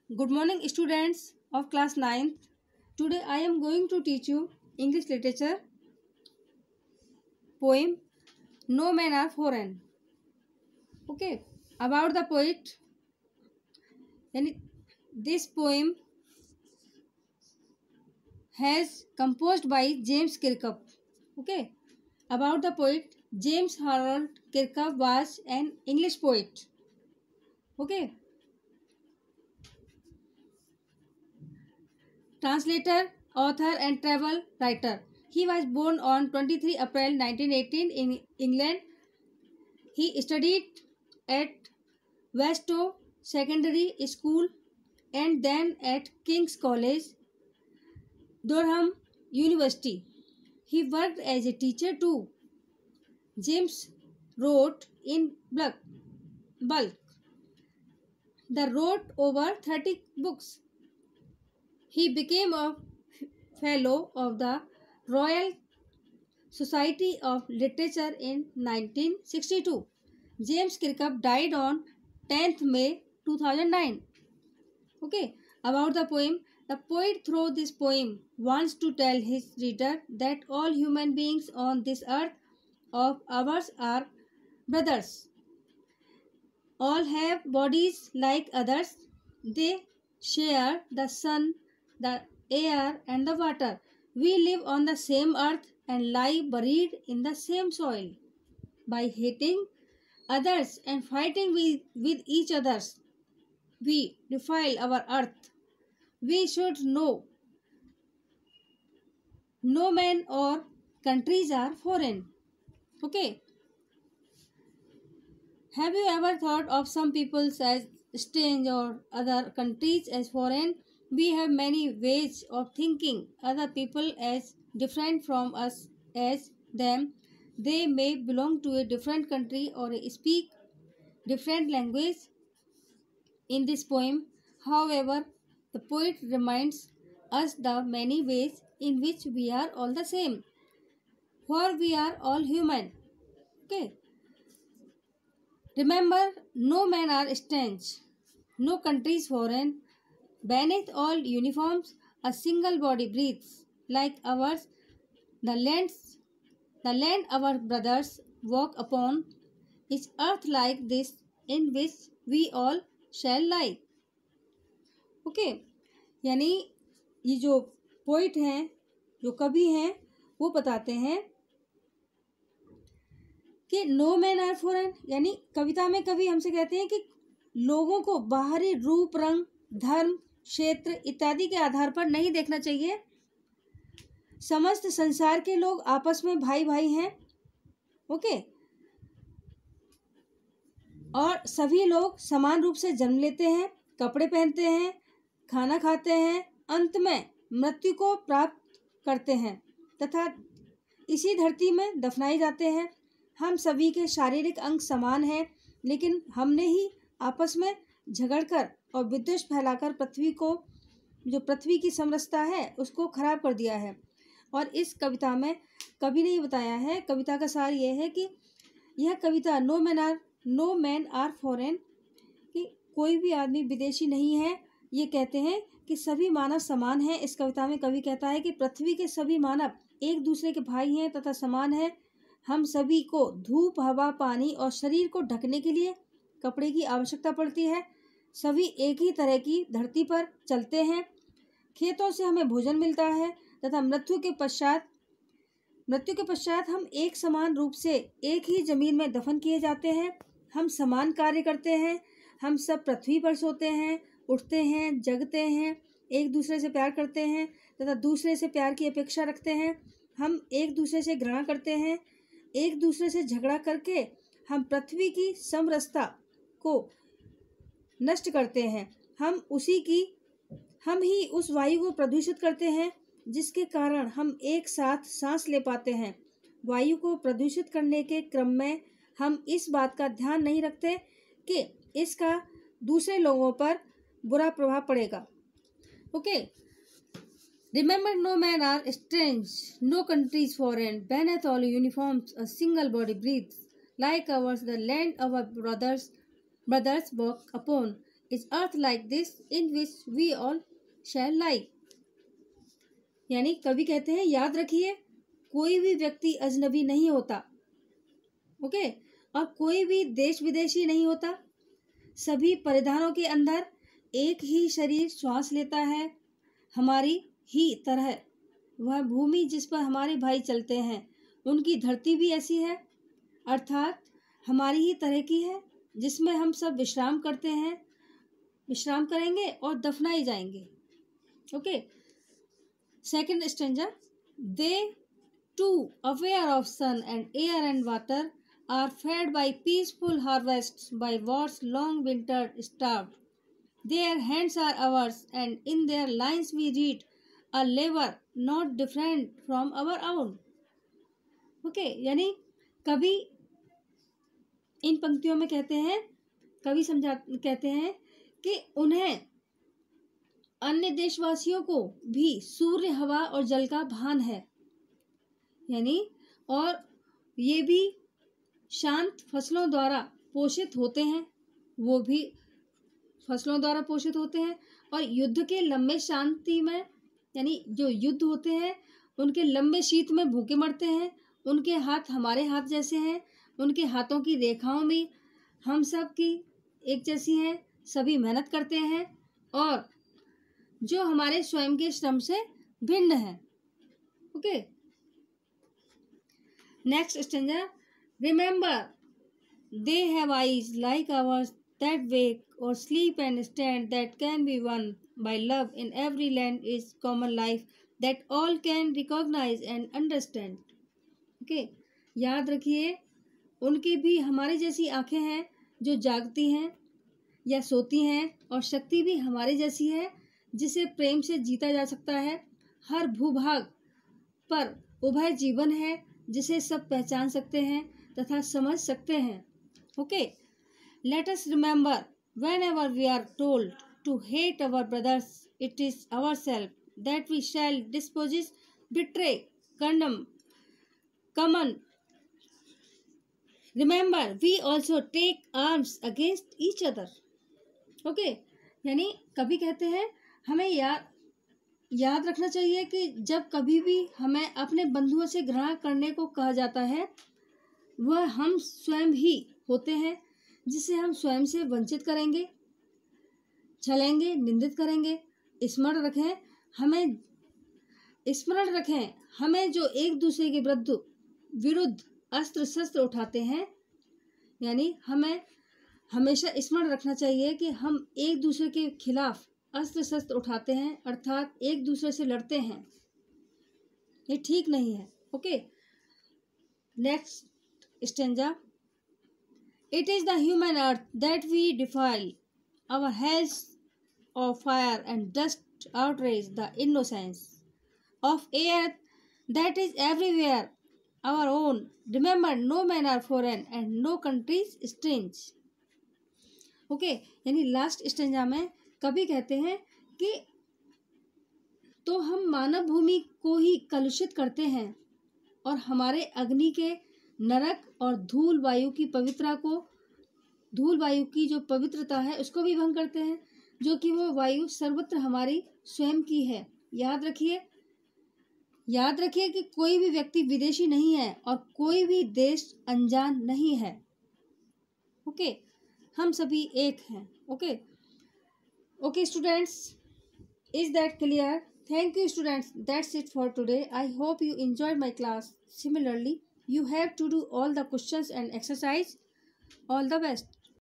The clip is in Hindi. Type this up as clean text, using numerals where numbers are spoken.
Good morning, students of class 9th. Today I am going to teach you English literature poem No Men Are Foreign. Okay, about the poet. This poem has composed by James Kirkup. Okay, about the poet. James Harold Kirkup was an English poet. Okay, translator, author and travel writer. He was born on 23 April 1918 in England. He studied at Westow Secondary School and then at King's College, Durham University. He worked as a teacher too. James wrote in bulk. He wrote over 30 books. He became a fellow of the Royal Society of Literature in 1962. James Kirkup died on 10th May 2009. Okay, about the poem. The poet through this poem wants to tell his reader that all human beings on this earth of ours are brothers. All have bodies like others. They share the sun, the air and the water. We live on the same earth and lie buried in the same soil. By hating others and fighting with each other, we defile our earth. We should know no man or countries are foreign. Okay. Have you ever thought of some people as strange or other countries as foreign? We have many ways of thinking other people as different from us as them. They may belong to a different country or speak different language. In this poem, however, the poet reminds us the many ways in which we are all the same, for we are all human. Okay. Remember, no men are strange, no country is foreign. Beneath all uniforms, a single body breathes like ours. The land our brothers walk upon is earth like this in which we all shall lie. Okay यानी ये जो पोइट हैं, जो कवि हैं, वो बताते हैं कि नो मैन आर फॉरेन, यानी कविता में कवि हमसे कहते हैं कि लोगों को बाहरी रूप, रंग, धर्म, क्षेत्र इत्यादि के आधार पर नहीं देखना चाहिए. समस्त संसार के लोग आपस में भाई भाई हैं. ओके. और सभी लोग समान रूप से जन्म लेते हैं, कपड़े पहनते हैं, खाना खाते हैं, अंत में मृत्यु को प्राप्त करते हैं तथा इसी धरती में दफनाए जाते हैं. हम सभी के शारीरिक अंग समान हैं, लेकिन हमने ही आपस में झगड़कर और विद्वेष फैलाकर पृथ्वी की समरसता है उसको खराब कर दिया है. और इस कविता में कवि ने बताया है, कविता का सार ये है कि यह कविता नो मैन आर फॉरेन, कि कोई भी आदमी विदेशी नहीं है. ये कहते हैं कि सभी मानव समान हैं. इस कविता में कवि कहता है कि पृथ्वी के सभी मानव एक दूसरे के भाई हैं तथा समान हैं. हम सभी को धूप, हवा, पानी और शरीर को ढकने के लिए कपड़े की आवश्यकता पड़ती है. सभी एक ही तरह की धरती पर चलते हैं. खेतों से हमें भोजन मिलता है तथा मृत्यु के पश्चात हम एक समान रूप से एक ही जमीन में दफन किए जाते हैं. हम समान कार्य करते हैं. हम सब पृथ्वी पर सोते हैं, उठते हैं, जगते हैं, एक दूसरे से प्यार करते हैं तथा दूसरे से प्यार की अपेक्षा रखते हैं. हम एक दूसरे से घृणा करते हैं. एक दूसरे से झगड़ा करके हम पृथ्वी की समरसता को नष्ट करते हैं. हम ही उस वायु को प्रदूषित करते हैं जिसके कारण हम एक साथ सांस ले पाते हैं. वायु को प्रदूषित करने के क्रम में हम इस बात का ध्यान नहीं रखते कि इसका दूसरे लोगों पर बुरा प्रभाव पड़ेगा. Okay. Remember, no men are strange, no country is foreign. Beneath all uniforms, a single body breathes like ours. The land our brothers walk upon is earth like this in which we all shall lie. यानी कवि कहते हैं याद रखिए कोई भी व्यक्ति अजनबी नहीं होता, ओके, और कोई भी देश विदेशी नहीं होता। सभी परिधानों के अंदर एक ही शरीर श्वास लेता है, हमारी ही तरह। वह भूमि जिस पर हमारे भाई चलते हैं उनकी धरती भी ऐसी है, अर्थात हमारी ही तरह की है, जिसमें हम सब विश्राम करते हैं, विश्राम करेंगे और दफनाए जाएंगे। Okay, second stanza, they too aware of sun and air and water are fed by peaceful harvests by what's long winter starved. Their hands are ours, and in their lines we read a labor not different from our own. Okay, यानी कवि इन पंक्तियों में कहते हैं, कवि कहते हैं कि उन्हें अन्य देशवासियों को भी सूर्य, हवा और जल का भान है, यानी और ये भी शांत फसलों द्वारा पोषित होते हैं, वो भी फसलों द्वारा पोषित होते हैं। और युद्ध के लंबे शांति में, यानी जो युद्ध होते हैं उनके लंबे शीत में भूखे मरते हैं। उनके हाथ हमारे हाथ जैसे हैं, उनके हाथों की रेखाओं में हम सब की एक जैसी हैं, सभी मेहनत करते हैं और जो हमारे स्वयं के श्रम से भिन्न है। Okay, next stanza, Remember, they have eyes like ours that wake or sleep and stand, that can be won by love. In every land is common life that all can recognize and understand. Okay, याद रखिए उनकी भी हमारे जैसी आँखें हैं जो जागती हैं या सोती हैं, और शक्ति भी हमारे जैसी है जिसे प्रेम से जीता जा सकता है। हर भूभाग पर उभय जीवन है जिसे सब पहचान सकते हैं तथा समझ सकते हैं। Okay, let us remember whenever we are told to hate our brothers it is our self that we shall despise betray condemn common. Remember we also take arms against each other. Okay, यानी कभी कहते हैं हमें याद रखना चाहिए कि जब कभी भी हमें अपने बंधुओं से घृणा करने को कहा जाता है वह हम स्वयं ही होते हैं, जिसे हम स्वयं से वंचित करेंगे, छलेंगे, निंदित करेंगे। स्मरण रखें हमें जो एक दूसरे के विरुद्ध अस्त्र शस्त्र उठाते हैं, यानी हमें हमेशा स्मरण रखना चाहिए कि हम एक दूसरे के खिलाफ अस्त्र शस्त्र उठाते हैं, अर्थात एक दूसरे से लड़ते हैं। ये ठीक नहीं है। Okay, next stanza, it is the human earth that we defile, our hells of fire and dust outrage the innocence of air that is everywhere our own. Remember, no men are foreign and no countries strange. Okay, यानी लास्ट स्टेंजा में कवि कहते हैं कि तो हम मानव भूमि को ही कलुषित करते हैं और हमारे अग्नि के नरक और धूल वायु की जो पवित्रता है उसको भी भंग करते हैं, जो कि वो वायु सर्वत्र हमारी स्वयं की है। याद रखिए कि कोई भी व्यक्ति विदेशी नहीं है और कोई भी देश अनजान नहीं है। ओके, हम सभी एक हैं। Okay students, is that clear? Thank you students, that's it for today. I hope you enjoyed my class. Similarly, you have to do all the questions and exercise. All the best.